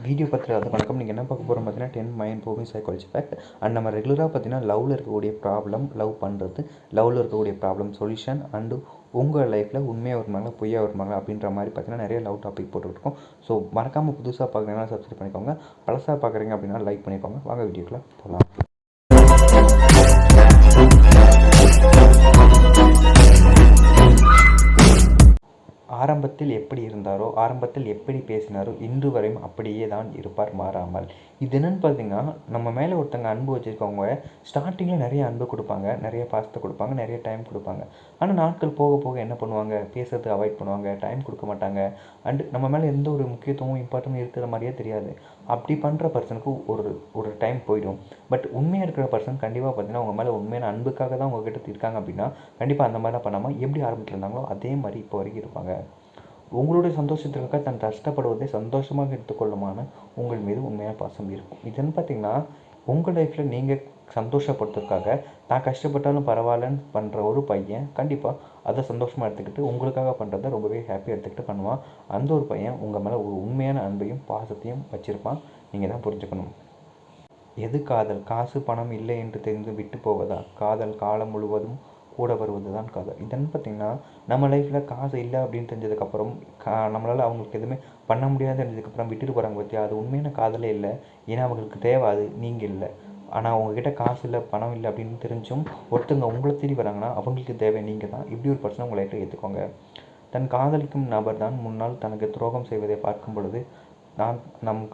Video பார்த்துட்டு வணக்கம். நீங்கள் என்ன பார்க்க போகிறோம் பார்த்தீங்கன்னா 10 mind moving psychology fact. And நம்ம ரெகுலராக பார்த்தீங்கன்னா லவ்வில் இருக்கக்கூடிய ப்ராப்ளம், லவ் பண்ணுறது, லவ்வில் இருக்கக்கூடிய ப்ராப்ளம் சொல்யூஷன் அண்டு உங்கள் லைஃப்பில் உண்மையாக வருமாங்களா பொய்யா வருமாங்களா அப்படின்ற மாதிரி பார்த்தீங்கன்னா நிறைய லவ் டாபிக் போட்டுருக்கோம். ஸோ மறக்காமல் புதுசாக பார்க்குறீங்கன்னா சப்ஸ்கிரைப் பண்ணிக்கோங்க, பழசாக பார்க்குறீங்க அப்படின்னா லைக் பண்ணிக்கோங்க. வாங்க வீடியோக்குள்ள போகலாம். ஆரம்பத்தில் எப்படி இருந்தாரோ, ஆரம்பத்தில் எப்படி பேசினாரோ, இன்று வரையும் அப்படியே தான் இருப்பார், மாறாமல். இது என்னென்னு பார்த்தீங்கன்னா, நம்ம மேலே ஒருத்தங்க அன்பு வச்சுருக்கவங்க ஸ்டார்டிங்கில் நிறைய அன்பு கொடுப்பாங்க, நிறைய பாசத்தை கொடுப்பாங்க, நிறைய டைம் கொடுப்பாங்க. ஆனால் நாட்கள் போக போக என்ன பண்ணுவாங்க, பேசுறதுக்கு அவாய்ட் பண்ணுவாங்க, டைம் கொடுக்க மாட்டாங்க. அண்டு நம்ம மேலே எந்த ஒரு முக்கியத்துவமும் இம்பார்ட்டன்ட் இருக்கிற மாதிரியே தெரியாது. அப்படி பண்ணுற பர்சனுக்கு ஒரு டைம் போயிடும். பட் உண்மையாக இருக்கிற பர்சன் கண்டிப்பாக பார்த்தீங்கன்னா உங்கள் மேலே உண்மையான அன்புக்காக தான் உங்கள்கிட்ட இருக்காங்க அப்படின்னா கண்டிப்பாக அந்த மாதிரிலாம் பண்ணாமல் எப்படி ஆரம்பத்தில் இருந்தாங்களோ அதே மாதிரி இப்போ வரைக்கும் இருப்பாங்க. உங்களுடைய சந்தோஷத்திற்காக தான் கஷ்டப்படுவதை சந்தோஷமாக எடுத்துக்கொள்ளுமான உங்கள் மீது உண்மையான பாசம் இருக்கும். இதுன்னு பார்த்தீங்கன்னா உங்கள் லைஃப்பில் நீங்கள் சந்தோஷப்படுறதுக்காக தான் கஷ்டப்பட்டாலும் பரவாயில்லன்னு பண்ணுற ஒரு பையன் கண்டிப்பாக அதை சந்தோஷமாக எடுத்துக்கிட்டு உங்களுக்காக பண்ணுறதை ரொம்பவே ஹாப்பியாக எடுத்துக்கிட்டு பண்ணுவான். அந்த ஒரு பையன் உங்கள் மேலே ஒரு உண்மையான அன்பையும் பாசத்தையும் வச்சுருப்பான். நீங்கள் தான் புரிஞ்சுக்கணும். எது காதல்? காசு பணம் இல்லை என்று தெரிந்து விட்டு போவதா? காதல் காலம் முழுவதும் கூட வருவது தான் காதல். இதன்னு பார்த்திங்கன்னா நம்ம லைஃப்பில் காசு இல்லை அப்படின்னு தெரிஞ்சதுக்கப்புறம் நம்மளால் அவங்களுக்கு எதுவுமே பண்ண முடியாது தெரிஞ்சதுக்கப்புறம் விட்டுட்டு போகிறாங்க பற்றி அது உண்மையான காதலே இல்லை. ஏன்னா அவங்களுக்கு தேவை அது, நீங்கள் இல்லை. ஆனால் அவங்கக்கிட்ட காசு இல்லை பணம் இல்லை அப்படின்னு தெரிஞ்சும் ஒருத்தங்க உங்களை தேடி வராங்கன்னா அவங்களுக்கு தேவை நீங்கள் தான். இப்படி ஒரு பர்சனை உங்கள் லைஃப்பில் ஏற்றுக்கோங்க. தன் காதலிக்கும் நபர் தான் முன்னால் தனக்கு துரோகம் செய்வதை பார்க்கும் பொழுது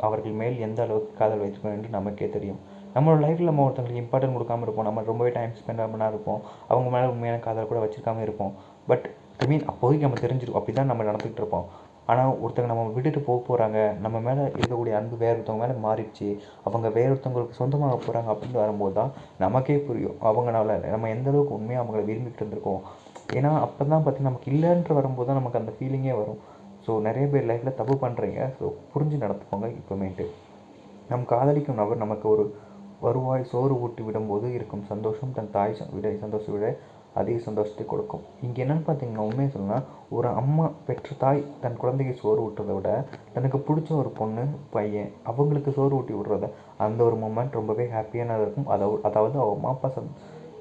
அவர்கள் மேல் எந்த அளவுக்கு காதல் வைத்துக்கணும் என்று நமக்கே தெரியும். நம்மளோட லைஃப்பில் நம்ம ஒருத்தங்களுக்கு இம்பார்ட்டன்ட் கொடுக்காமல் இருப்போம், நம்ம ரொம்பவே டைம் ஸ்பெண்ட் பண்ணால் இருப்போம், அவங்க மேலே உண்மையான காதல் கூட வச்சுருக்காமல் இருப்போம். பட் அப்போதைக்கு நம்ம தெரிஞ்சிருக்கும், அப்படி தான் நம்ம நடந்துகிட்டு இருப்போம். ஆனால் ஒருத்தங்க நம்ம விட்டுட்டு போகிறாங்க, நம்ம மேலே இருக்கக்கூடிய அன்பு வேறு ஒருத்தவங்க மேலே மாறிடுச்சு, அவங்க வேறு ஒருத்தவங்களுக்கு சொந்தமாக போகிறாங்க அப்படின்னு வரும்போது தான் நமக்கே புரியும் அவங்களால நம்ம எந்த அளவுக்கு உண்மையாக அவங்கள விரும்பிட்டு இருந்திருக்கோம். ஏன்னா அப்போ தான் பார்த்திங்கன்னா நமக்கு இல்லைன்ற வரும்போது தான் நமக்கு அந்த ஃபீலிங்கே வரும். ஸோ நிறைய பேர் லைஃப்பில் தப்பு பண்ணுறீங்க. ஸோ புரிஞ்சு நடத்துக்கோங்க. இப்போமேட்டு நம் காதலிக்கும் நபர் நமக்கு ஒரு வருவாய் சோறு ஊட்டி விடும்போது இருக்கும் சந்தோஷம் தன் தாய் சந்தோஷத்தை விட அதிக சந்தோஷத்தை கொடுக்கும். இங்கே என்னென்னு பார்த்தீங்கன்னா உண்மையை சொல்லணும்னா ஒரு அம்மா பெற்ற தாய் தன் குழந்தைக்கு சோறு ஊட்டுறதை விட தனக்கு பிடிச்ச ஒரு பொண்ணு பையன் அவங்களுக்கு சோறு ஊட்டி விடுறத அந்த ஒரு மூமெண்ட் ரொம்பவே ஹாப்பியானதாக இருக்கும். அதாவது அவங்க அம்மா அப்பா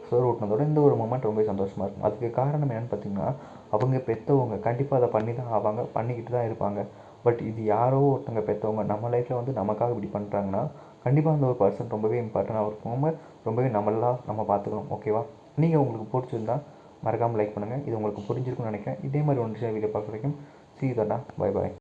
சோறு ஊட்டினதோட இந்த ஒரு மூமெண்ட் ரொம்ப சந்தோஷமாக இருக்கும். அதுக்கு காரணம் என்னென்னு பார்த்தீங்கன்னா அவங்க பெற்றவங்க கண்டிப்பாக அதை பண்ணி தான் ஆவாங்க, பண்ணிக்கிட்டு தான் இருப்பாங்க. பட் இது யாரோ ஒருத்தங்க பெற்றவங்க நம்ம லைஃப்பில் வந்து நமக்காக இப்படி பண்ணுறாங்கன்னா கண்டிப்பாக அந்த ஒரு பர்சன் ரொம்பவே இம்பார்ட்டண்ட்டாக இருக்கும். ரொம்பவே நம்ம பார்த்துக்கணும். ஓகேவா? நீங்கள் உங்களுக்கு பிடிச்சிருந்தா மறக்காமல் லைக் பண்ணுங்கள். இது உங்களுக்கு புரிஞ்சிருக்குன்னு நினைக்கிறேன். இதே மாதிரி ஒன்று வீடியோ பார்க்குற வரைக்கும் see you. Bye bye.